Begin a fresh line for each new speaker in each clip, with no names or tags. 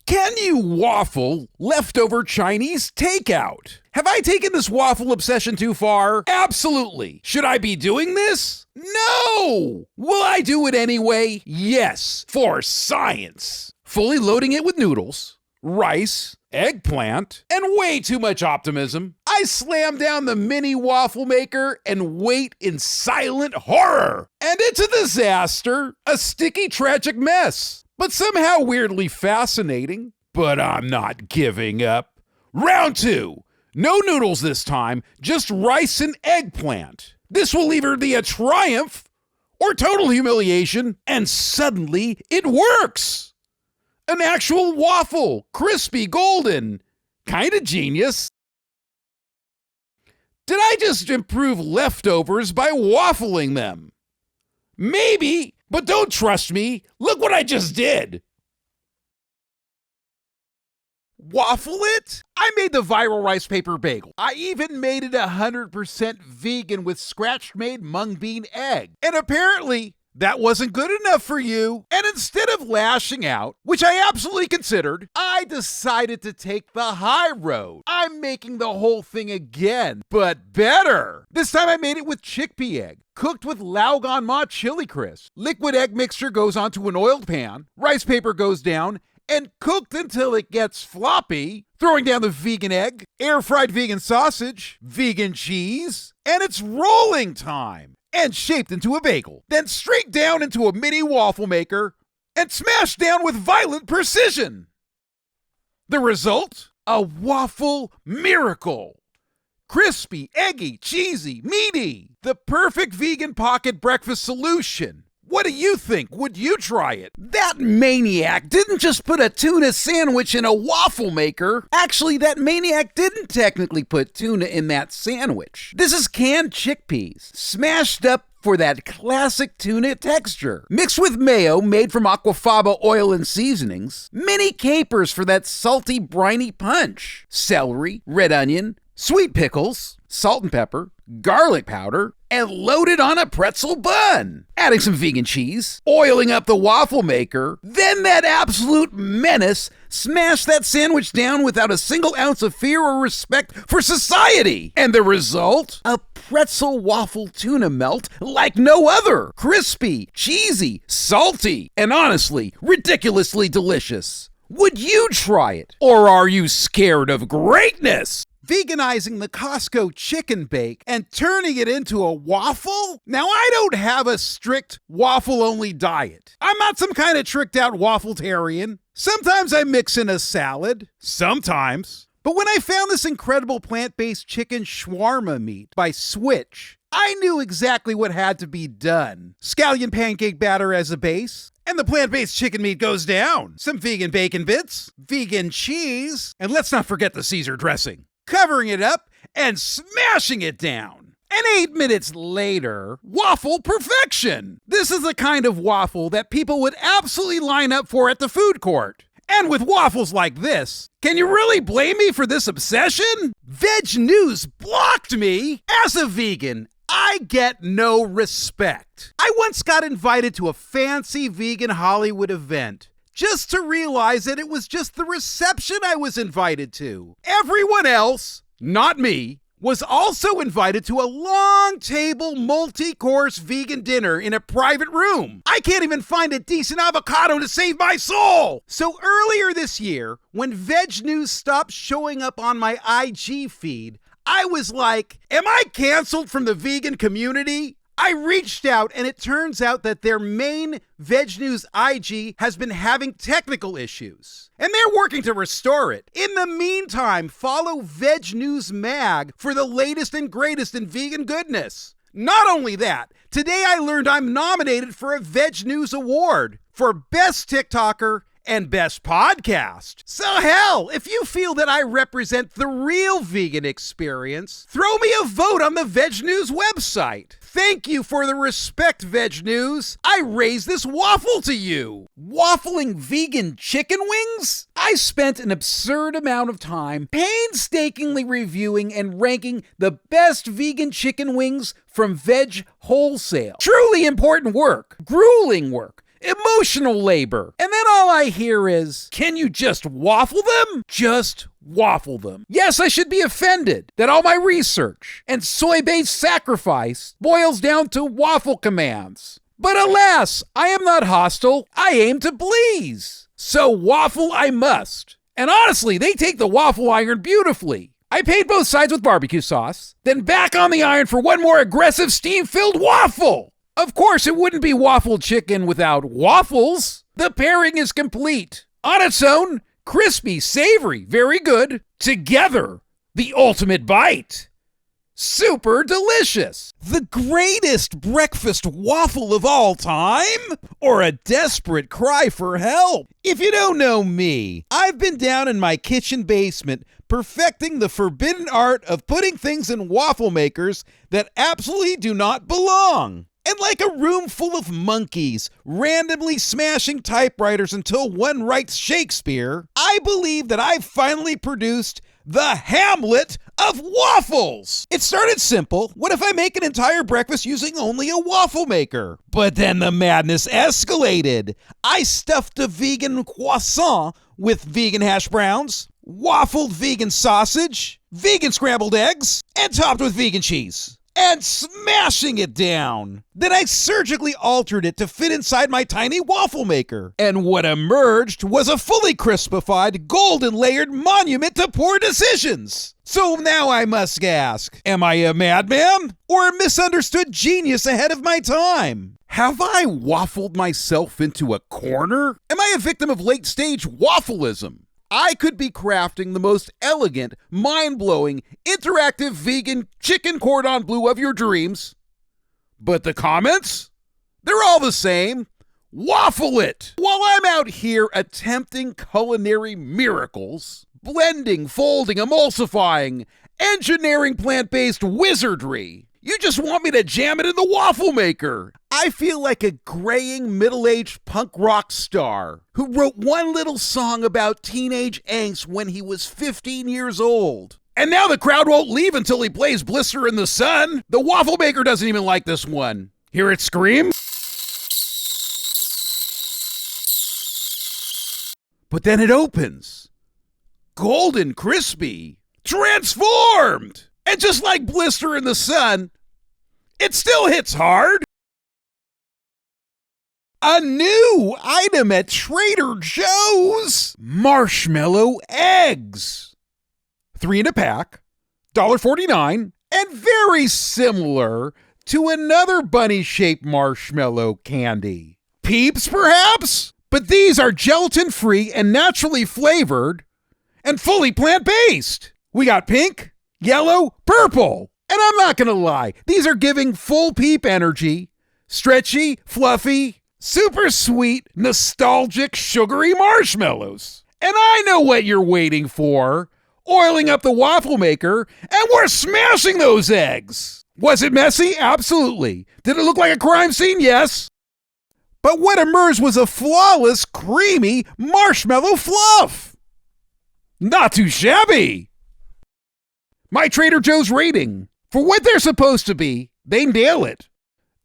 Can you waffle leftover Chinese takeout? Have I taken this waffle obsession too far? Absolutely. Should I be doing this? No! Will I do it anyway? Yes, for science. Fully loading it with noodles, rice, eggplant, and way too much optimism, I slam down the mini waffle maker and wait in silent horror. And it's a disaster, a sticky, tragic mess, but somehow weirdly fascinating. But I'm not giving up. Round 2. No noodles this time, just rice and eggplant. This will either be a triumph or total humiliation, and suddenly it works. An actual waffle, crispy, golden. Kinda genius. Did I just improve leftovers by waffling them? Maybe, but don't trust me. Look what I just did. Waffle it? I made the viral rice paper bagel. I even made it 100% vegan with scratch-made mung bean egg. And apparently, that wasn't good enough for you. And instead of lashing out, which I absolutely considered, I decided to take the high road. I'm making the whole thing again, but better. This time I made it with chickpea egg, cooked with Laogan Ma chili crisp. Liquid egg mixture goes onto an oiled pan, rice paper goes down, and cooked until it gets floppy, throwing down the vegan egg, air-fried vegan sausage, vegan cheese, and it's rolling time. And shaped into a bagel, then straight down into a mini waffle maker, and smashed down with violent precision. The result? A waffle miracle. Crispy, eggy, cheesy, meaty. The perfect vegan pocket breakfast solution. What do you think? Would you try it? That maniac didn't just put a tuna sandwich in a waffle maker. Actually, that maniac didn't technically put tuna in that sandwich. This is canned chickpeas, smashed up for that classic tuna texture, mixed with mayo made from aquafaba oil and seasonings, mini capers for that salty, briny punch, celery, red onion, sweet pickles, salt and pepper, garlic powder, and loaded on a pretzel bun. Adding some vegan cheese, oiling up the waffle maker, then that absolute menace smashed that sandwich down without a single ounce of fear or respect for society. And the result? A pretzel waffle tuna melt like no other. Crispy, cheesy, salty, and honestly, ridiculously delicious. Would you try it? Or are you scared of greatness? Veganizing the Costco chicken bake and turning it into a waffle? Now, I don't have a strict waffle-only diet. I'm not some kind of tricked-out waffletarian. Sometimes I mix in a salad. Sometimes. But when I found this incredible plant-based chicken shawarma meat by Switch, I knew exactly what had to be done. Scallion pancake batter as a base, and the plant-based chicken meat goes down. Some vegan bacon bits, vegan cheese, and let's not forget the Caesar dressing. Covering it up and smashing it down. And 8 minutes later, waffle perfection. This is the kind of waffle that people would absolutely line up for at the food court. And with waffles like this, can you really blame me for this obsession? Veg News blocked me. As a vegan, I get no respect. I once got invited to a fancy vegan Hollywood event, just to realize that it was just the reception I was invited to. Everyone else, not me, was also invited to a long table multi-course vegan dinner in a private room. I can't even find a decent avocado to save my soul. So earlier this year, when Veg News stopped showing up on my IG feed, I was like, am I canceled from the vegan community? I reached out, and it turns out that their main Veg News IG has been having technical issues, and they're working to restore it. In the meantime, follow Veg News Mag for the latest and greatest in vegan goodness. Not only that, today I learned I'm nominated for a Veg News Award for Best TikToker and Best Podcast. So hell, if you feel that I represent the real vegan experience, throw me a vote on the Veg News website. Thank you for the respect, Veg News. I raise this waffle to you. Waffling vegan chicken wings? I spent an absurd amount of time painstakingly reviewing and ranking the best vegan chicken wings from Veg Wholesale. Truly important work. Grueling work. emotional labor. And then all I hear is, can you just waffle them? Just waffle them. Yes, I should be offended that all my research and soy-based sacrifice boils down to waffle commands. But alas, I am not hostile. I aim to please. So waffle I must. And honestly, they take the waffle iron beautifully. I paid both sides with barbecue sauce, then back on the iron for one more aggressive steam-filled waffle. Of course, it wouldn't be waffled chicken without waffles. The pairing is complete. On its own, crispy, savory, very good. Together, the ultimate bite. Super delicious. The greatest breakfast waffle of all time? Or a desperate cry for help? If you don't know me, I've been down in my kitchen basement perfecting the forbidden art of putting things in waffle makers that absolutely do not belong. And like a room full of monkeys randomly smashing typewriters until one writes Shakespeare, I believe that I've finally produced the Hamlet of waffles. It started simple. What if I make an entire breakfast using only a waffle maker? But then the madness escalated. I stuffed a vegan croissant with vegan hash browns, waffled vegan sausage, vegan scrambled eggs, and topped with vegan cheese. And smashing it down. Then I surgically altered it to fit inside my tiny waffle maker. And what emerged was a fully crispified, golden layered monument to poor decisions. So now I must ask, am I a madman or a misunderstood genius ahead of my time? Have I waffled myself into a corner? Am I a victim of late-stage waffleism? I could be crafting the most elegant, mind-blowing, interactive vegan chicken cordon bleu of your dreams. But the comments? They're all the same. Waffle it! While I'm out here attempting culinary miracles, blending, folding, emulsifying, engineering plant-based wizardry, you just want me to jam it in the waffle maker. I feel like a graying middle-aged punk rock star who wrote one little song about teenage angst when he was 15 years old. And now the crowd won't leave until he plays Blister in the Sun. The waffle maker doesn't even like this one. Hear it scream? But then it opens. Golden crispy. Transformed! And just like Blister in the Sun, it still hits hard. A new item at Trader Joe's. Marshmallow eggs. 3 in a pack, $1.49, and very similar to another bunny-shaped marshmallow candy. Peeps, perhaps? But these are gelatin-free and naturally flavored and fully plant-based. We got pink, yellow, purple. And I'm not going to lie, these are giving full peep energy. Stretchy, fluffy, super sweet, nostalgic, sugary marshmallows. And I know what you're waiting for. Oiling up the waffle maker, and we're smashing those eggs. Was it messy? Absolutely. Did it look like a crime scene? Yes. But what emerged was a flawless, creamy marshmallow fluff. Not too shabby. My Trader Joe's rating. For what they're supposed to be, they nail it.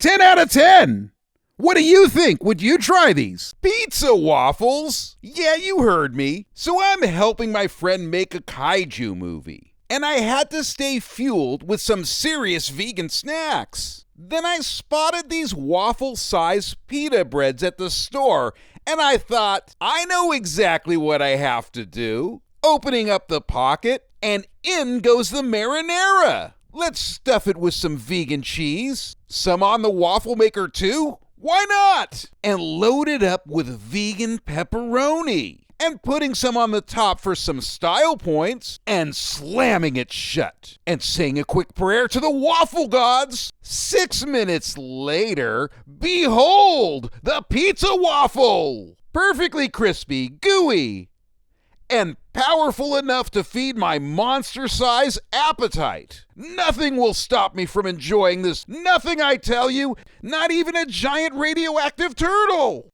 10 out of 10. What do you think? Would you try these? Pizza waffles? Yeah, you heard me. So I'm helping my friend make a kaiju movie. And I had to stay fueled with some serious vegan snacks. Then I spotted these waffle-sized pita breads at the store, and I thought, I know exactly what I have to do. Opening up the pocket, and in goes the marinara. Let's stuff it with some vegan cheese. Some on the waffle maker too? Why not? And load it up with vegan pepperoni. And putting some on the top for some style points. And slamming it shut. And saying a quick prayer to the waffle gods. 6 minutes later, behold, the pizza waffle. Perfectly crispy, gooey, and powerful enough to feed my monster-size appetite. Nothing will stop me from enjoying this. Nothing, I tell you. Not even a giant radioactive turtle.